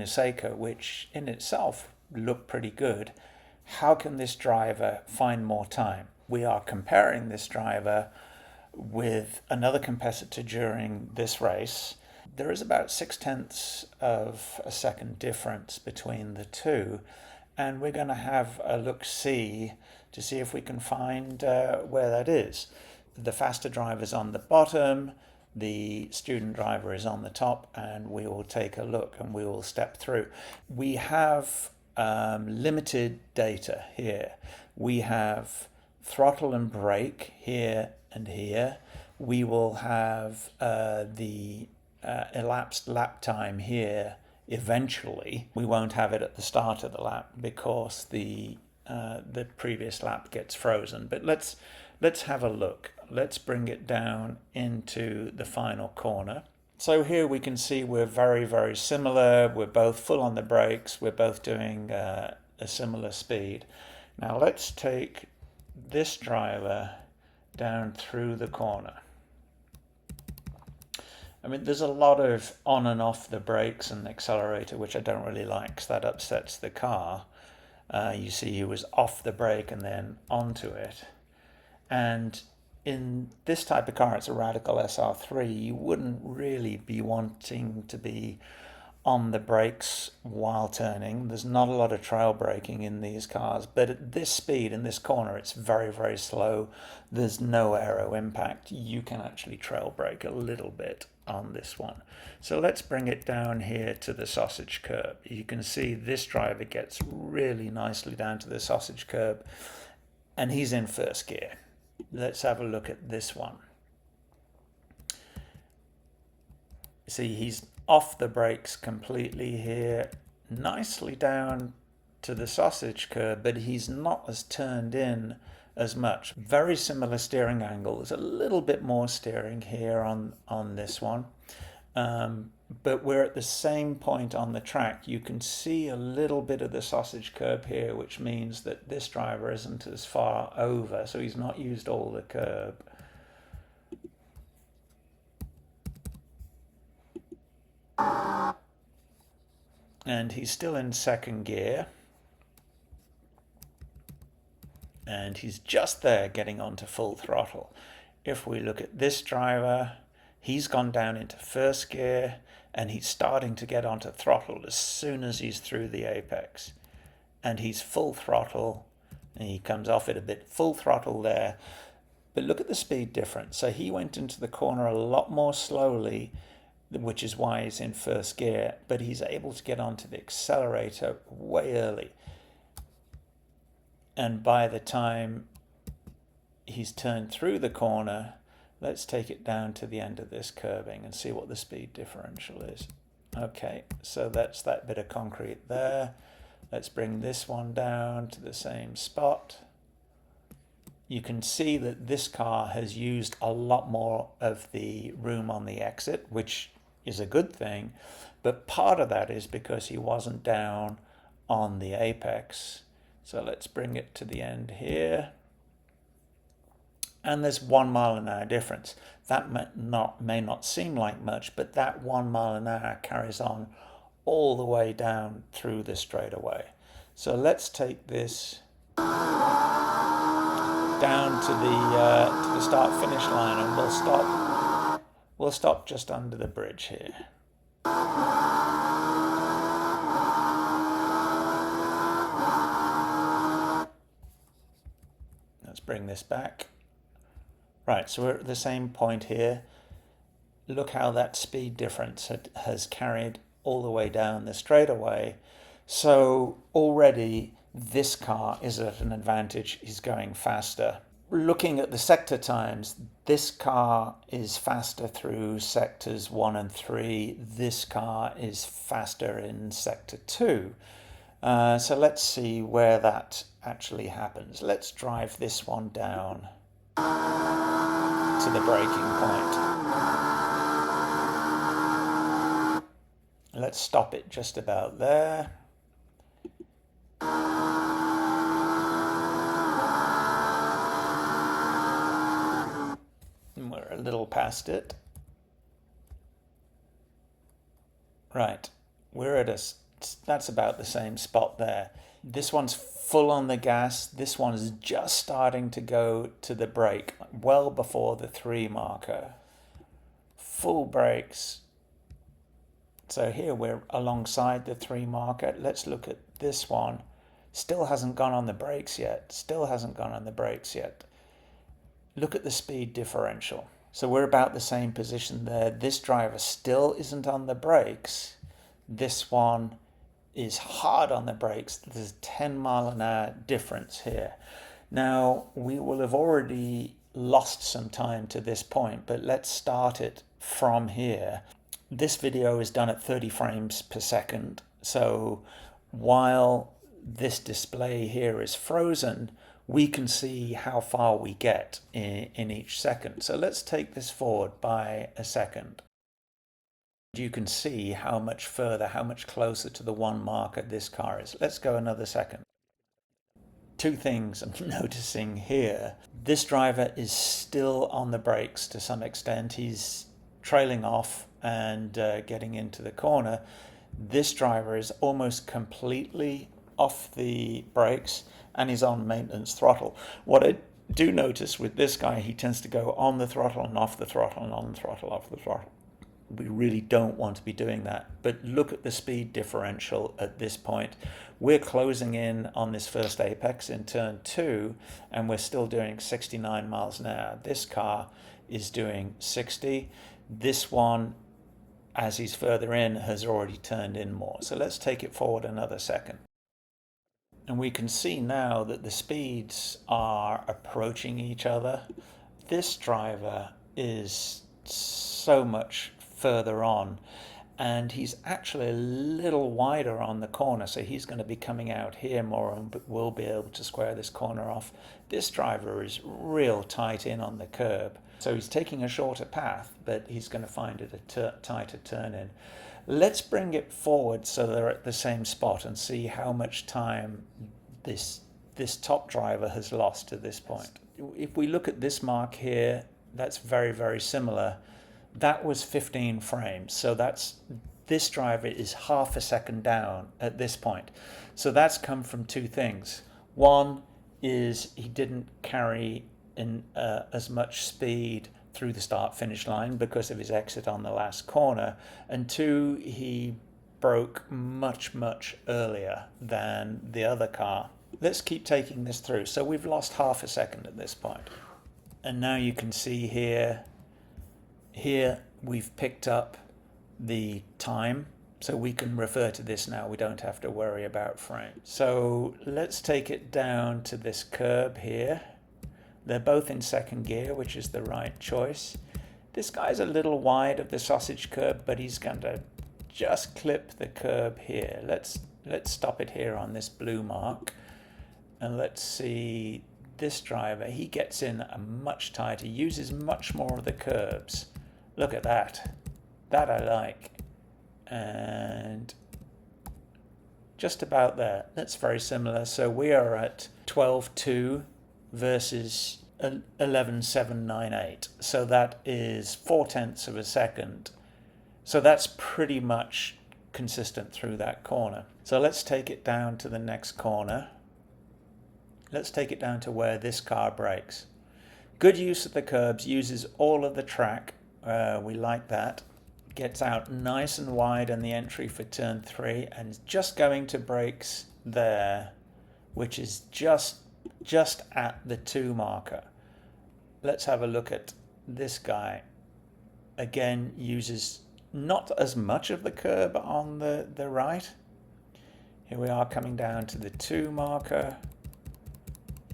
Laguna Seca, which in itself looked pretty good. How can this driver find more time? We are comparing this driver with another competitor during this race. There is about 0.6 of a second difference between the two, and we're going to have a look-see to see if we can find where that is. The faster driver's on the bottom, the student driver is on the top, and we will take a look and we will step through. We have limited data here. We have throttle and brake here and here. We will have the elapsed lap time here eventually. We won't have it at the start of the lap because the previous lap gets frozen. But let's have a look. Let's bring it down into the final corner. So here we can see we're very, very similar. We're both full on the brakes. We're both doing a similar speed. Now let's take this driver down through the corner. I mean, there's a lot of on and off the brakes and accelerator, which I don't really like because that upsets the car. You see he was off the brake and then onto it. And in this type of car, it's a Radical SR3, you wouldn't really be wanting to be on the brakes while turning. There's not a lot of trail braking in these cars, but at this speed, in this corner, it's very, very slow. There's no aero impact. You can actually trail brake a little bit on this one. So let's bring it down here to the sausage curb. You can see this driver gets really nicely down to the sausage curb, and he's in first gear. Let's have a look at this one. See, he's off the brakes completely here, nicely down to the sausage curb, but he's not as turned in as much. Very similar steering angle. There's a little bit more steering here on this one. But we're at the same point on the track. You can see a little bit of the sausage curb here, which means that this driver isn't as far over, so he's not used all the curb. And he's still in second gear. And he's just there getting onto full throttle. If we look at this driver, he's gone down into first gear and he's starting to get onto throttle as soon as he's through the apex. And he's full throttle, and he comes off it a bit, full throttle there. But look at the speed difference. So he went into the corner a lot more slowly, which is why he's in first gear, but he's able to get onto the accelerator way early. And by the time he's turned through the corner, let's take it down to the end of this curving and see what the speed differential is. Okay, so that's that bit of concrete there. Let's bring this one down to the same spot. You can see that this car has used a lot more of the room on the exit, which is a good thing, but part of that is because he wasn't down on the apex. So let's bring it to the end here. And there's 1 mile an hour difference. That may not seem like much, but that 1 mile an hour carries on all the way down through the straightaway. So let's take this down to the start-finish line, and we'll stop just under the bridge here. Let's bring this back. Right, so we're at the same point here. Look how that speed difference has carried all the way down the straightaway. So already this car is at an advantage. He's going faster. Looking at the sector times, this car is faster through sectors 1 and 3. This car is faster in sector 2. So let's see where that actually happens. Let's drive this one down to the braking point. Let's stop it just about there. And we're a little past it. Right, we're at that's about the same spot there. This one's full on the gas. This one's just starting to go to the brake, well before the 3 marker. Full brakes. So here we're alongside the 3 marker. Let's look at this one. Still hasn't gone on the brakes yet. Still hasn't gone on the brakes yet. Look at the speed differential. So we're about the same position there. This driver still isn't on the brakes. This one is hard on the brakes. There's a 10-mile-an-hour difference here. Now, we will have already lost some time to this point, but let's start it from here. This video is done at 30 frames per second. So while this display here is frozen, we can see how far we get in each second. So let's take this forward by a second. You can see how much further, how much closer to the 1 marker this car is. Let's go another second. 2 things I'm noticing here. This driver is still on the brakes to some extent. He's trailing off and getting into the corner. This driver is almost completely off the brakes and he's on maintenance throttle. What I do notice with this guy, he tends to go on the throttle and off the throttle and on the throttle, off the throttle. We really don't want to be doing that. But look at the speed differential at this point. We're closing in on this first apex in turn 2, and we're still doing 69 miles an hour. This car is doing 60. This one, as he's further in, has already turned in more. So let's take it forward another second. And we can see now that the speeds are approaching each other. This driver is so much further on, and he's actually a little wider on the corner, so he's going to be coming out here more and will be able to square this corner off. This driver is real tight in on the curb, so he's taking a shorter path, but he's going to find it a tighter turn in. Let's bring it forward so they're at the same spot and see how much time this top driver has lost to this point. If we look at this mark here, that's very, very similar. That was 15 frames, so this driver is half a second down at this point. So that's come from 2 things. One is he didn't carry in as much speed through the start-finish line because of his exit on the last corner, and 2, he broke much, much earlier than the other car. Let's keep taking this through. So we've lost half a second at this point. And now you can see here we've picked up the time, so we can refer to this now. We don't have to worry about frames. So let's take it down to this curb here. They're both in second gear, which is the right choice. This guy's a little wide of the sausage curb, but he's going to just clip the curb here. Let's stop it here on this blue mark, and let's see this driver. He gets in a much tighter, uses much more of the curbs. Look at that. That I like. And just about there. That's very similar. So we are at 12.2 versus 11.798. So that is 0.4 of a second. So that's pretty much consistent through that corner. So let's take it down to the next corner. Let's take it down to where this car brakes. Good use of the curbs, uses all of the track. We like that. Gets out nice and wide on the entry for turn 3 and is just going to brakes there, which is just at the 2 marker. Let's have a look at this guy. Again, uses not as much of the curb on the right. Here we are coming down to the 2 marker.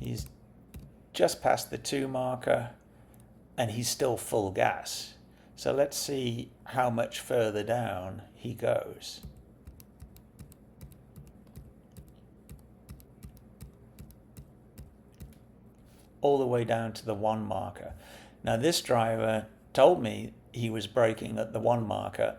He's just past the 2 marker and he's still full gas. So let's see how much further down he goes. All the way down to the 1 marker. Now this driver told me he was braking at the 1 marker.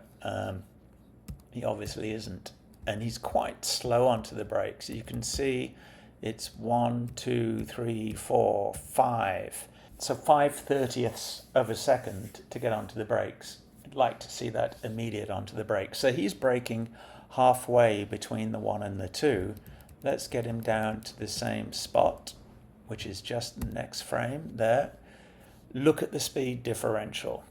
He obviously isn't. And he's quite slow onto the brakes. You can see it's 1, 2, 3, 4, 5. So 5/30ths of a second to get onto the brakes. I'd like to see that immediate onto the brakes. So he's braking halfway between the 1 and the 2. Let's get him down to the same spot, which is just the next frame there. Look at the speed differential,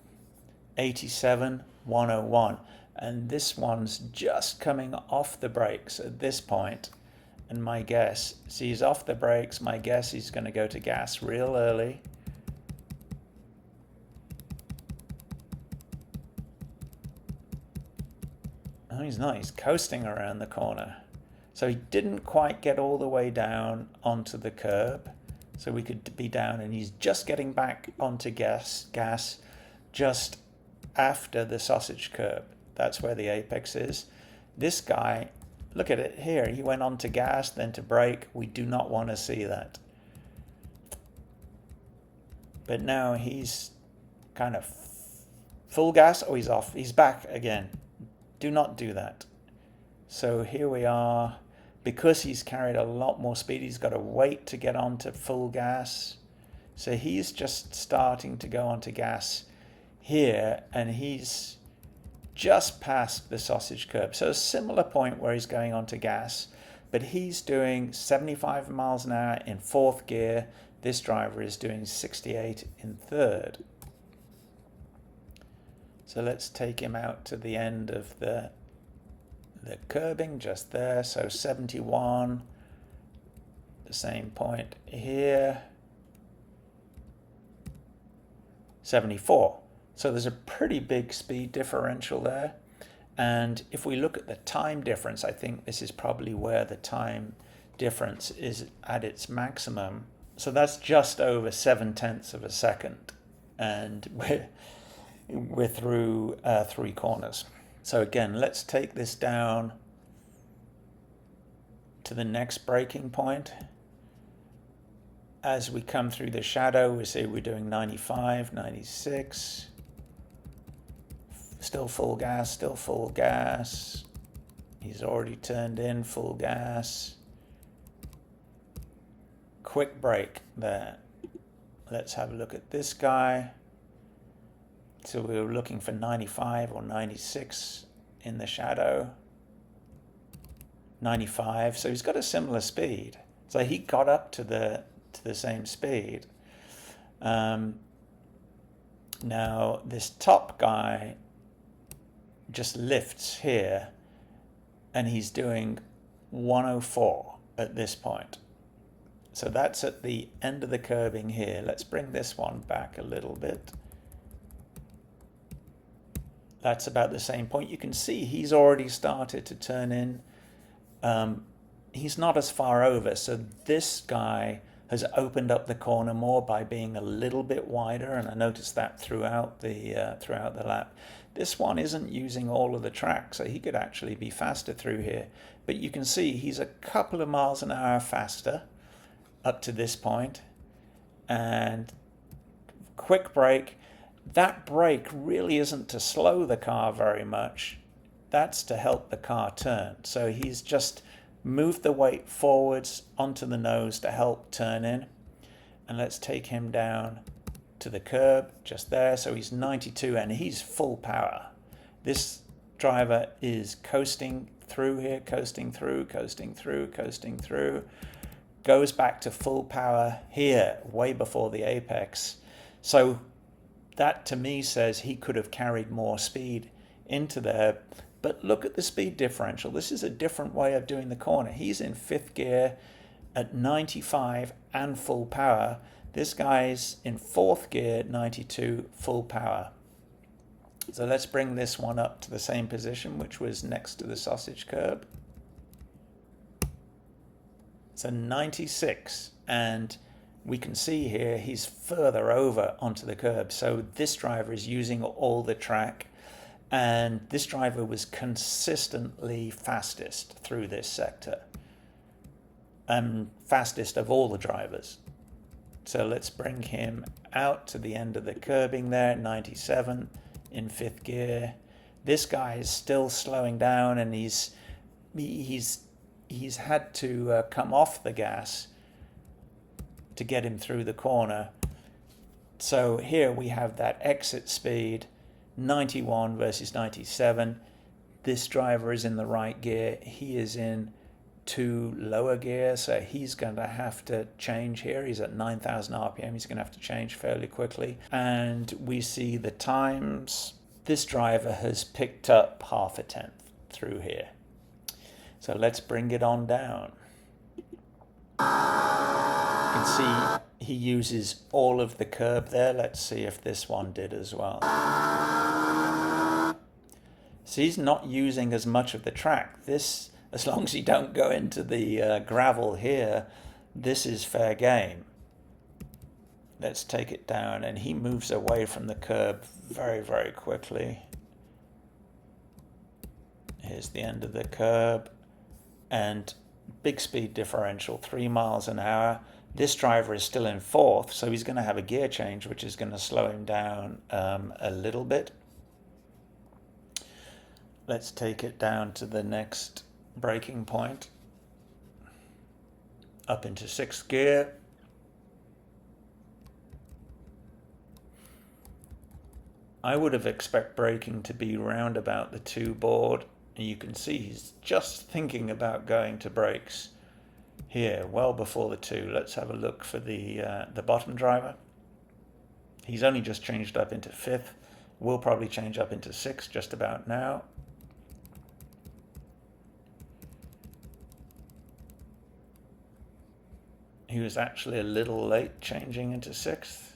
87, 101. And this one's just coming off the brakes at this point. And my guess, see, he's off the brakes. My guess he's going to go to gas real early. Oh, he's not. He's coasting around the corner. So he didn't quite get all the way down onto the curb. So we could be down, and he's just getting back onto gas just after the sausage curb. That's where the apex is. This guy, look at it here. He went on to gas, then to brake. We do not want to see that. But now he's kind of full gas. Oh, he's off. He's back again. Do not do that. So here we are. Because he's carried a lot more speed, he's got to wait to get onto full gas. So he's just starting to go onto gas here, and he's just past the sausage curb. So a similar point where he's going onto gas, but he's doing 75 miles an hour in 4th gear. This driver is doing 68 in 3rd. So let's take him out to the end of the curbing just there. So 71, the same point here, 74. So there's a pretty big speed differential there. And if we look at the time difference, I think this is probably where the time difference is at its maximum. So that's just over 0.7 of a second. And we're through 3 corners. So again, let's take this down to the next braking point. As we come through the shadow, we see we're doing 95, 96. Still full gas, still full gas. He's already turned in full gas. Quick brake there. Let's have a look at this guy. So we were looking for 95 or 96 in the shadow. 95, so he's got a similar speed. So he got up to the same speed. Now this top guy just lifts here, and he's doing 104 at this point. So that's at the end of the curbing here. Let's bring this one back a little bit. That's about the same point. You can see he's already started to turn in. He's not as far over, so this guy has opened up the corner more by being a little bit wider, and I noticed that throughout the lap. This one isn't using all of the track, so he could actually be faster through here. But you can see he's a couple of miles an hour faster up to this point. And quick brake. That brake really isn't to slow the car very much. That's to help the car turn. So he's just moved the weight forwards onto the nose to help turn in. And let's take him down to the curb just there. So he's 92 and he's full power. This driver is coasting through here, coasting through, coasting through, coasting through. Goes back to full power here, way before the apex. So that to me says he could have carried more speed into there. But look at the speed differential. This is a different way of doing the corner. He's in 5th gear at 95 and full power. This guy's in 4th gear, 92, full power. So let's bring this one up to the same position, which was next to the sausage curb. So 96, and we can see here he's further over onto the curb. So this driver is using all the track, and this driver was consistently fastest through this sector, and fastest of all the drivers. So let's bring him out to the end of the curbing there, 97 in 5th gear. This guy is still slowing down, and he's had to come off the gas to get him through the corner. So here we have that exit speed, 91 versus 97. this driver is in the right gear. He is in 2 lower gear, so he's going to have to change here. He's at 9,000 RPM. He's going to have to change fairly quickly. And we see the times. This driver has picked up half a tenth through here. So let's bring it on down. You can see he uses all of the curb there. Let's see if this one did as well. So he's not using as much of the track. This, as long as you don't go into the gravel here, this is fair game. Let's take it down, and he moves away from the curb very, very quickly. Here's the end of the curb, and big speed differential, 3 miles an hour. This driver is still in 4th, so he's going to have a gear change, which is going to slow him down a little bit. Let's take it down to the next braking point. Up into 6th gear. I would have expected braking to be round about the 2 board. And you can see he's just thinking about going to brakes here, well before the 2. Let's have a look for the bottom driver. He's only just changed up into 5th. Will probably change up into 6th just about now. He was actually a little late changing into 6th.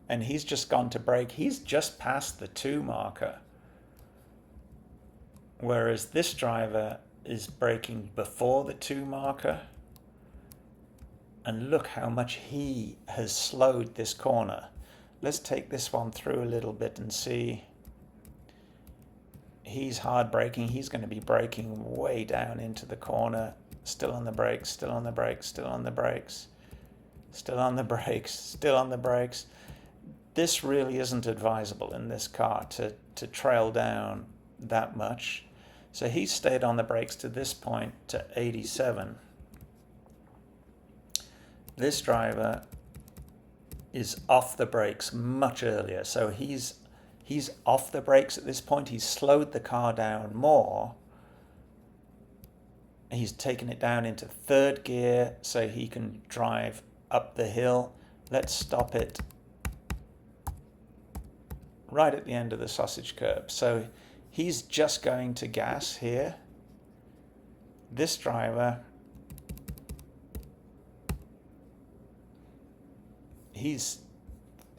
And he's just gone to brake. He's just past the 2 marker. Whereas this driver is braking before the 2 marker. And look how much he has slowed this corner. Let's take this one through a little bit and see. He's hard braking. He's going to be braking way down into the corner. Still on the brakes, still on the brakes, still on the brakes, still on the brakes, still on the brakes. This really isn't advisable in this car to trail down that much. So he stayed on the brakes to this point to 87. This driver is off the brakes much earlier. So he's off the brakes at this point. He's slowed the car down more. He's taken it down into 3rd gear so he can drive up the hill. Let's stop it right at the end of the sausage curb. So he's just going to gas here. This driver, he's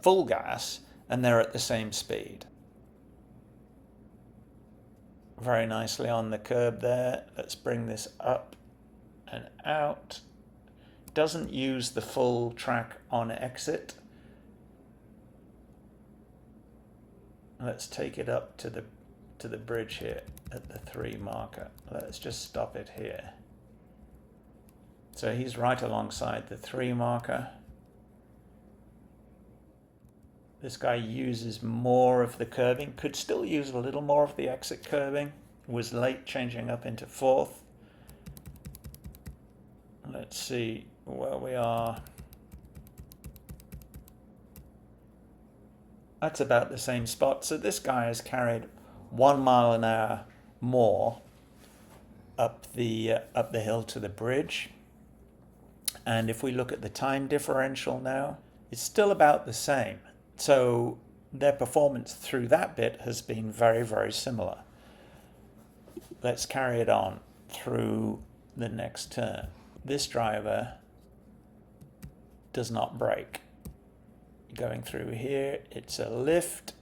full gas, and they're at the same speed. Very nicely on the curb there. Let's bring this up and out. Doesn't use the full track on exit. Let's take it up to the bridge here at the 3 marker. Let's just stop it here. So he's right alongside the 3 marker. This guy uses more of the curving, could still use a little more of the exit curving. Was late changing up into 4th. Let's see where we are. That's about the same spot. So this guy has carried 1 mile an hour more up the hill to the bridge. And if we look at the time differential now, it's still about the same. So their performance through that bit has been very, very similar. Let's carry it on through the next turn. This driver does not brake. Going through here, it's a lift.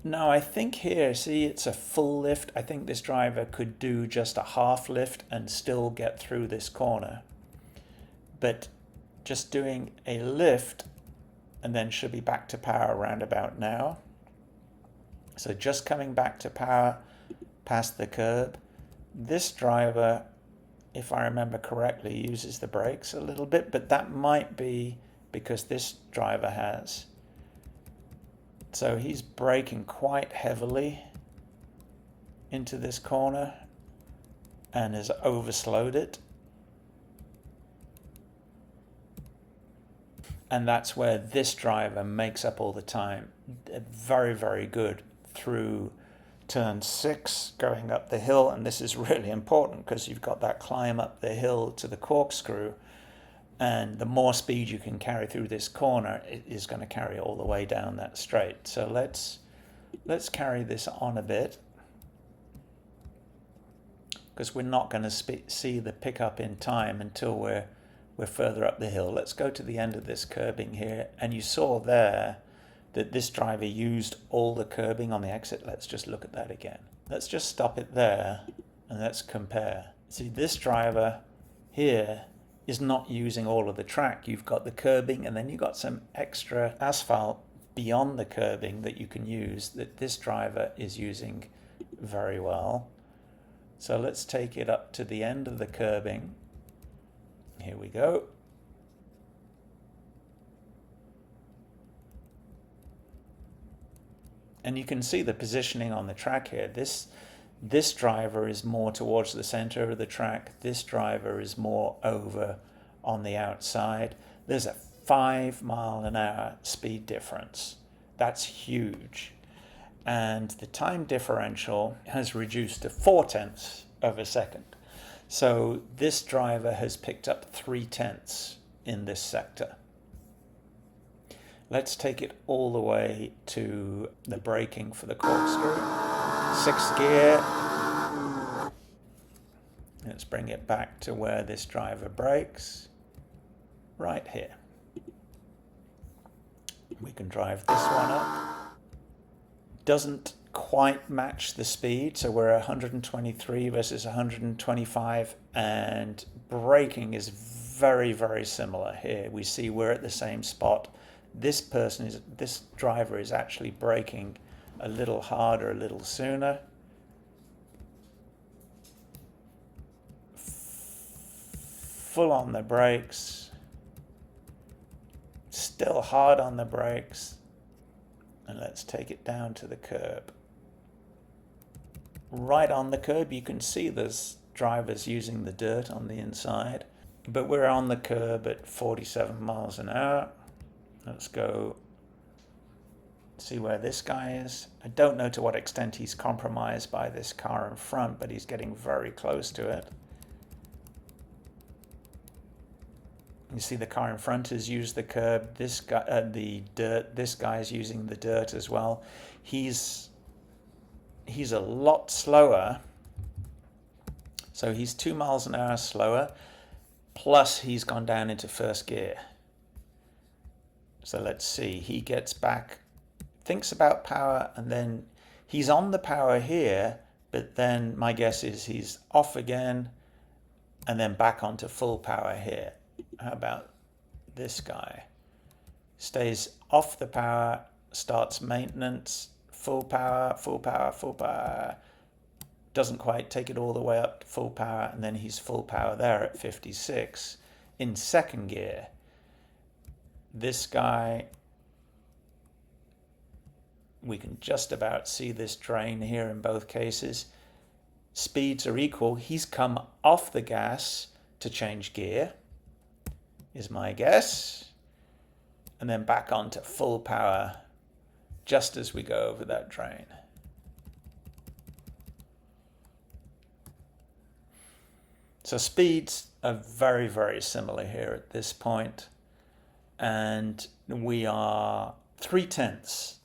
Now I think here, see, it's a full lift. I think this driver could do just a half lift and still get through this corner. But just doing a lift and then should be back to power around about now. So just coming back to power past the curb. This driver, if I remember correctly, uses the brakes a little bit, but that might be because this driver has. So he's braking quite heavily into this corner and has overslowed it. And that's where this driver makes up all the time. Very, very good through turn 6 going up the hill, and this is really important because you've got that climb up the hill to the corkscrew, and the more speed you can carry through this corner, it is going to carry all the way down that straight. So let's carry this on a bit, because we're not going to see the pickup in time until we're further up the hill. Let's go to the end of this curbing here, and you saw there that this driver used all the curbing on the exit. Let's just look at that again. Let's just stop it there and let's compare. See, this driver here is not using all of the track. You've got the curbing and then you've got some extra asphalt beyond the curbing that you can use that this driver is using very well. So let's take it up to the end of the curbing. Here we go. And you can see the positioning on the track here. This driver is more towards the center of the track. This driver is more over on the outside. There's a 5-mile-an-hour speed difference. That's huge. And the time differential has reduced to 0.4 of a second. So this driver has picked up 0.3 in this sector. Let's take it all the way to the braking for the corkscrew. 6th gear. Let's bring it back to where this driver brakes. Right here. We can drive this one up. Doesn't quite match the speed, so we're 123 versus 125, and braking is very, very similar here. We see we're at the same spot. This driver is actually braking a little harder, a little sooner. Full on the brakes. Still hard on the brakes. And let's take it down to the curb. Right on the curb, you can see there's drivers using the dirt on the inside. But we're on the curb at 47 miles an hour. Let's go see where this guy is. I don't know to what extent he's compromised by this car in front, but he's getting very close to it. You see the car in front has used the curb. This guy, the dirt. This guy's using the dirt as well. He's a lot slower. So he's 2 miles an hour slower. Plus he's gone down into 1st gear. So let's see. He gets back, thinks about power, and then he's on the power here. But then my guess is he's off again, and then back onto full power here. How about this guy? Stays off the power, starts maintenance, full power, full power, full power. Doesn't quite take it all the way up to full power, and then he's full power there at 56 in 2nd gear. This guy, we can just about see this drain here in both cases. Speeds are equal. He's come off the gas to change gear, is my guess, and then back onto full power just as we go over that drain. So speeds are very, very similar here at this point, and we are 0.3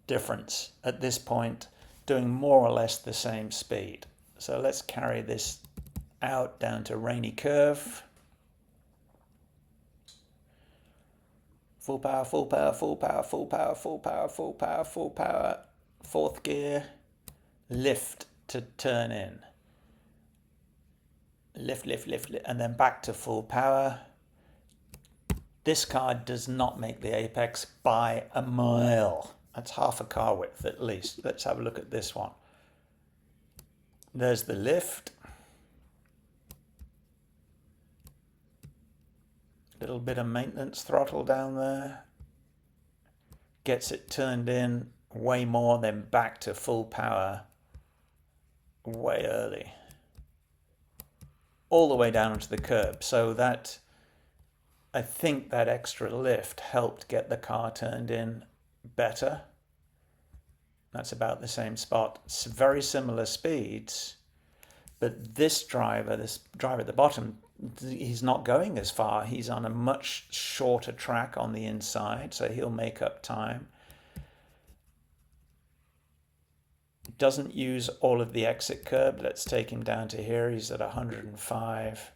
difference at this point, doing more or less the same speed. So let's carry this out down to Rainey Curve. Full power, full power, full power, full power, full power, full power, full power. 4th gear, lift to turn in. Lift, lift, lift, lift, and then back to full power. This car does not make the apex by a mile. That's half a car width at least. Let's have a look at this one. There's the lift. Little bit of maintenance throttle down there. Gets it turned in way more, then back to full power way early. All the way down onto the curb. So that, I think that extra lift helped get the car turned in better. That's about the same spot. It's very similar speeds, but this driver at the bottom, he's not going as far. He's on a much shorter track on the inside, so he'll make up time. Doesn't use all of the exit curb. Let's take him down to here. He's at 105.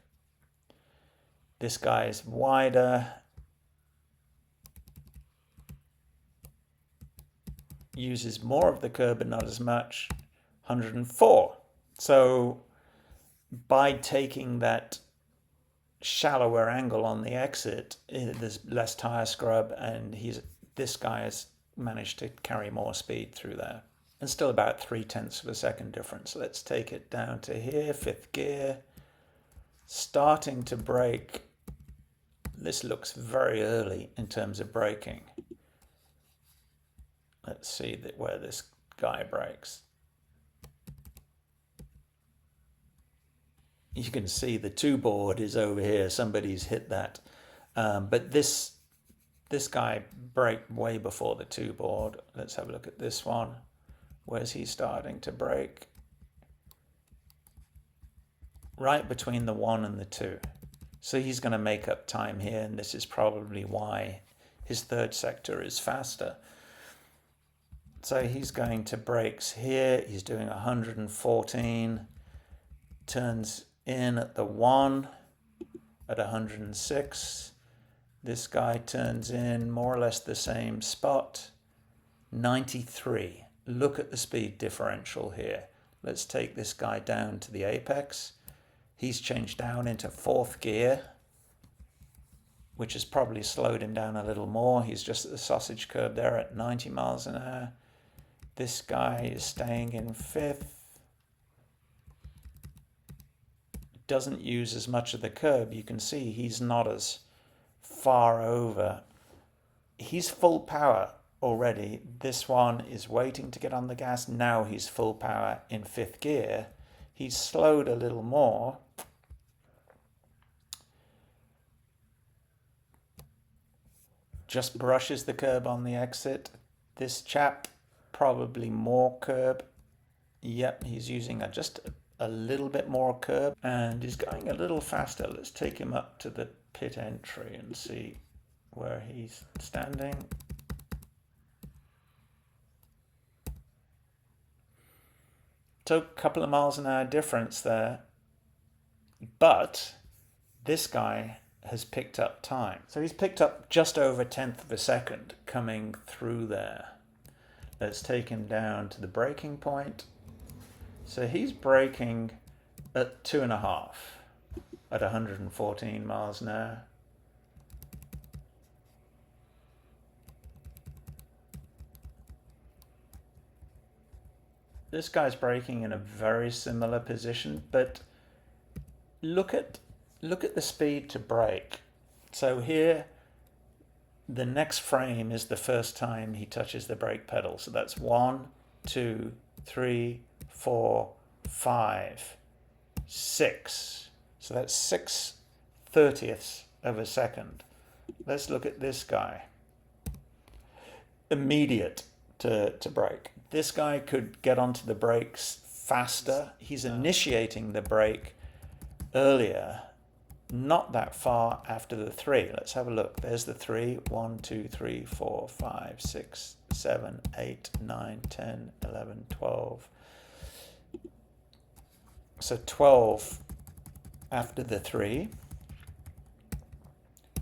This guy is wider. Uses more of the curb, but not as much. 104. So by taking that shallower angle on the exit, there's less tire scrub, and this guy has managed to carry more speed through there. And still about 0.3 of a second difference. Let's take it down to here, 5th gear. Starting to brake. This looks very early in terms of braking. Let's see where this guy brakes. You can see the 2-board is over here. Somebody's hit that. But this guy braked way before the 2-board. Let's have a look at this one. Where's he starting to brake? Right between the 1 and the 2. So he's going to make up time here, and this is probably why his third sector is faster. So he's going to brakes here. He's doing 114. Turns in at the 1 at 106. This guy turns in more or less the same spot. 93. Look at the speed differential here. Let's take this guy down to the apex. He's changed down into 4th gear, which has probably slowed him down a little more. He's just at the sausage curb there at 90 miles an hour. This guy is staying in 5th. Doesn't use as much of the curb. You can see he's not as far over. He's full power already. This one is waiting to get on the gas. Now he's full power in 5th gear. He's slowed a little more. Just brushes the curb on the exit. This chap, probably more curb. Yep, he's using just a little bit more curb, and he's going a little faster. Let's take him up to the pit entry and see where he's standing. So a couple of miles an hour difference there, but this guy has picked up time. So he's picked up just over 1/10 of a second coming through there. Let's take him down to the braking point. So he's braking at 2.5 at 114 miles an hour. This guy's braking in a very similar position, but look at the speed to brake. So here, the next frame is the first time he touches the brake pedal. So that's 1, 2, 3, 4, 5, 6. So that's 6/30ths of a second. Let's look at this guy. Immediate to brake. This guy could get onto the brakes faster. He's initiating the brake earlier, not that far after the 3. Let's have a look. There's the 3. 1, 2, 3, 4, 5, 6, 7, 8, 9, 10, 11, 12. So 12 after the 3.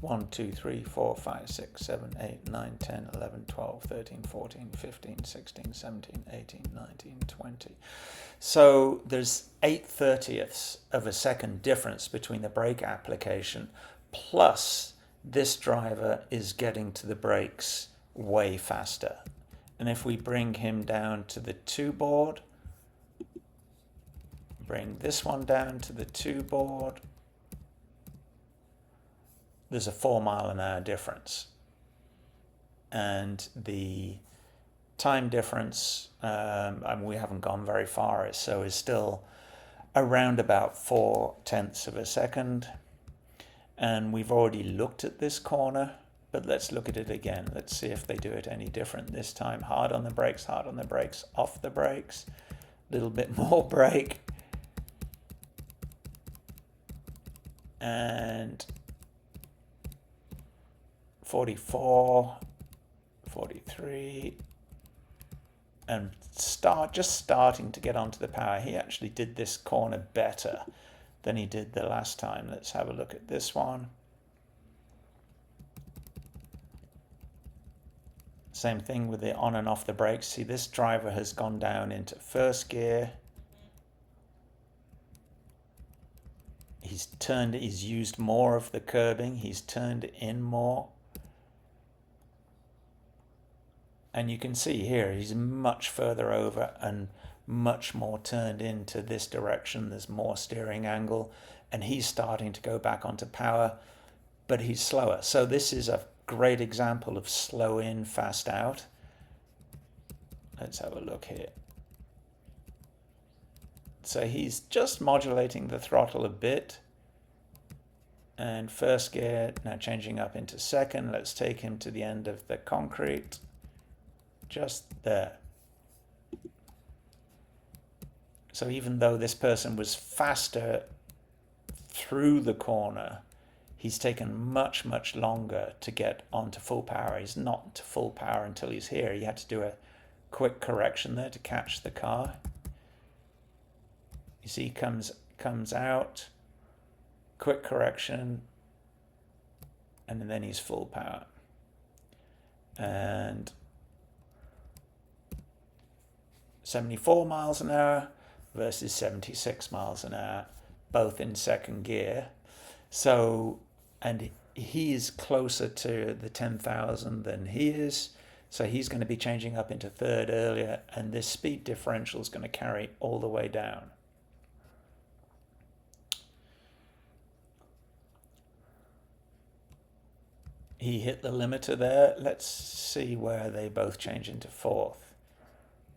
1, 2, 3, 4, 5, 6, 7, 8, 9, 10, 11, 12, 13, 14, 15, 16, 17, 18, 19, 20. So there's 8/30ths of a second difference between the brake application, plus this driver is getting to the brakes way faster. And if we bring him down to the 2-board, bring this one down to the 2-board, there's a 4 mile an hour difference. And the time difference, we haven't gone very far, so is still around about 0.4 of a second. And we've already looked at this corner, But let's look at it again. Let's see if they do it any different this time. Hard on the brakes, off the brakes, a little bit more brake. And 44, 43, and just starting to get onto the power. He actually did this corner better than he did the last time. Let's have a look at this one. Same thing with the on and off the brakes. See, this driver has gone down into first gear. He's used more of the curbing. He's turned in more. And you can see here, he's much further over and much more turned into this direction. There's more steering angle, and he's starting to go back onto power, but he's slower. So this is a great example of slow in, fast out. Let's have a look here. So he's just modulating the throttle a bit. And first gear, now changing up into second. Let's take him to the end of the concrete. Just there. So even though this person was faster through the corner, he's taken much, much longer to get onto full power. He's not to full power until he's here. He had to do a quick correction there to catch the car. You see, comes out, quick correction, and then he's full power. And 74 miles an hour versus 76 miles an hour, both in second gear. So, and he is closer to the 10,000 than he is. So he's going to be changing up into third earlier, and this speed differential is going to carry all the way down. He hit the limiter there. Let's see where they both change into fourth.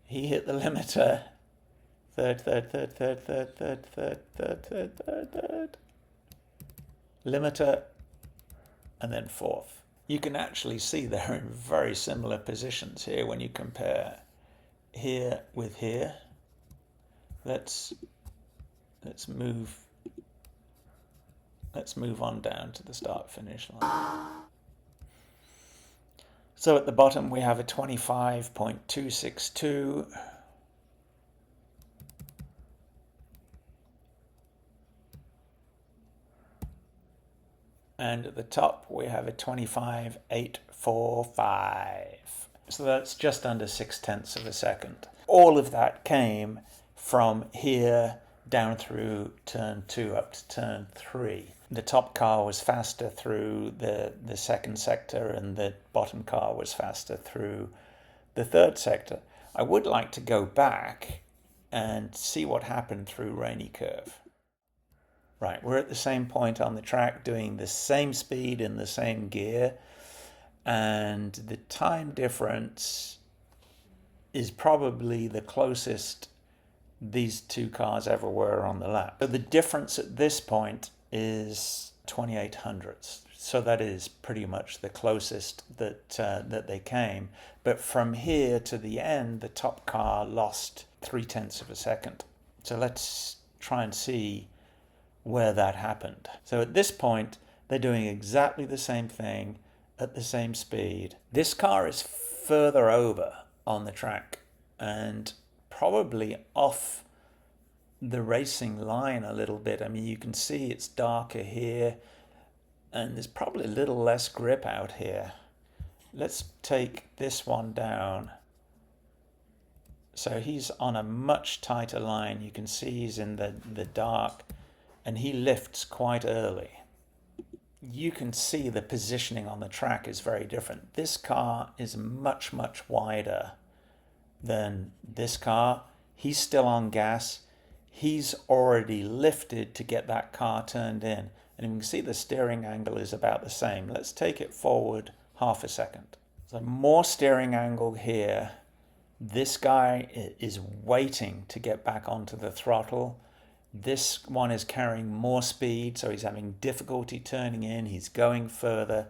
He hit the limiter. Third. Limiter, and then fourth. You can actually see they're in very similar positions here when you compare here with here. Let's move on down to the start-finish line. So at the bottom we have a 25.262. And at the top we have a 25.845. So that's just under 0.6 of a second. All of that came from here down through turn 2 up to turn 3. The top car was faster through the second sector, and the bottom car was faster through the third sector. I would like to go back and see what happened through Rainey Curve. Right, we're at the same point on the track doing the same speed in the same gear, and the time difference is probably the closest these two cars ever were on the lap. So the difference at this point is 28 hundredths. So that is pretty much the closest that they came. But from here to the end, the top car lost 0.3 of a second. So let's try and see where that happened. So at this point, they're doing exactly the same thing at the same speed. This car is further over on the track and probably off the racing line a little bit. I mean, you can see it's darker here, and there's probably a little less grip out here. Let's take this one down. So he's on a much tighter line. You can see he's in the dark, and he lifts quite early. You can see the positioning on the track is very different. This car is much, much wider than this car. He's still on gas. He's already lifted to get that car turned in. And you can see the steering angle is about the same. Let's take it forward half a second. So more steering angle here. This guy is waiting to get back onto the throttle. This one is carrying more speed, so he's having difficulty turning in. He's going further.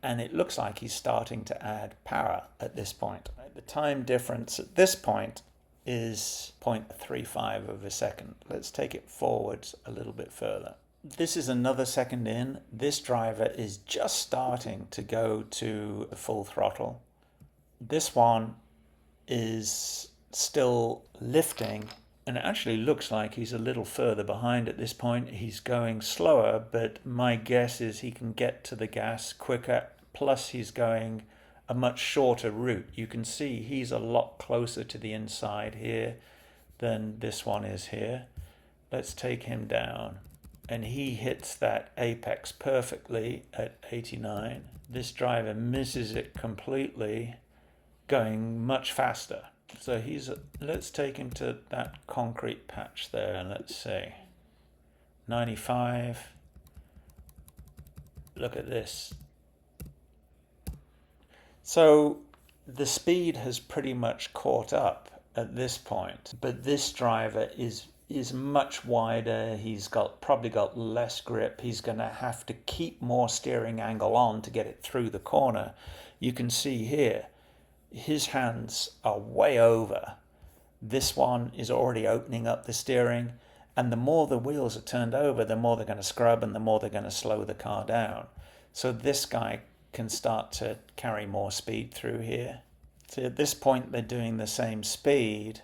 and it looks like he's starting to add power at this point. The time difference at this point is 0.35 of a second. Let's take it forwards a little bit further. This is another second in. This driver is just starting to go to full throttle. This one is still lifting, and it actually looks like he's a little further behind at this point. He's going slower, but my guess is he can get to the gas quicker, plus he's going a much shorter route. You can see he's a lot closer to the inside here than this one is here. Let's take him down, and he hits that apex perfectly at 89. This driver misses it completely, going much faster. So let's take him to that concrete patch there, and let's say 95. Look at this. So the speed has pretty much caught up at this point, but this driver is much wider. He's probably got less grip. He's going to have to keep more steering angle on to get it through the corner. You can see here, his hands are way over. This one is already opening up the steering, and the more the wheels are turned over, the more they're going to scrub and the more they're going to slow the car down. So this guy can start to carry more speed through here. So at this point they're doing the same speed.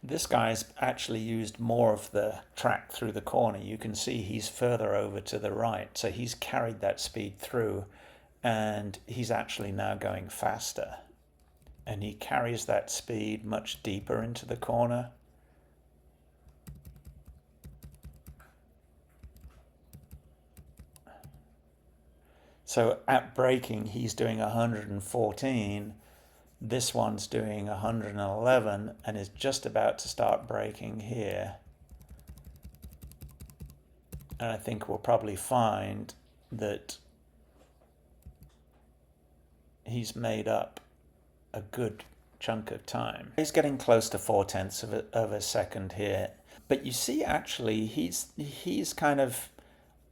This guy's actually used more of the track through the corner. You can see he's further over to the right, so he's carried that speed through, and he's actually now going faster. And he carries that speed much deeper into the corner. So at braking, he's doing 114. This one's doing 111 and is just about to start braking here. And I think we'll probably find that he's made up a good chunk of time. He's getting close to 0.4 of a second here. But you see, actually, he's kind of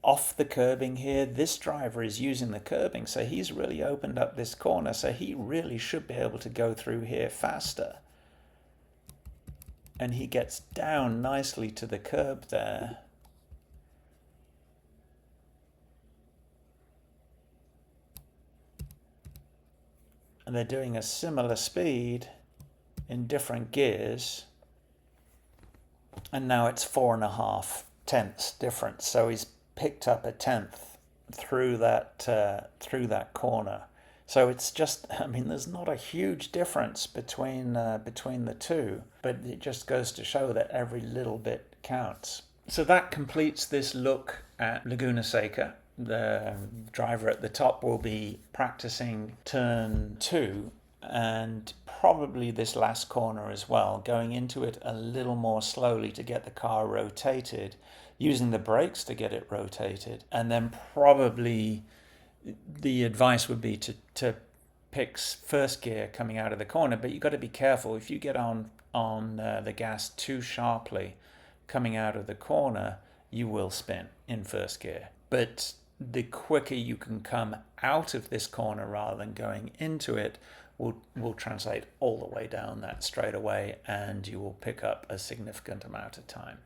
off the curbing here. This driver is using the curbing, so he's really opened up this corner, so he really should be able to go through here faster. And he gets down nicely to the curb there. And they're doing a similar speed in different gears. And now it's 4.5 tenths difference. So he's picked up a tenth through that corner. So it's just, I mean, there's not a huge difference between the two, but it just goes to show that every little bit counts. So that completes this look at Laguna Seca. The driver at the top will be practicing turn 2 and probably this last corner as well, going into it a little more slowly to get the car rotated, using the brakes to get it rotated, and then probably the advice would be to pick first gear coming out of the corner, but you've got to be careful. If you get on the gas too sharply coming out of the corner, you will spin in first gear. But the quicker you can come out of this corner rather than going into it will translate all the way down that straightaway, and you will pick up a significant amount of time.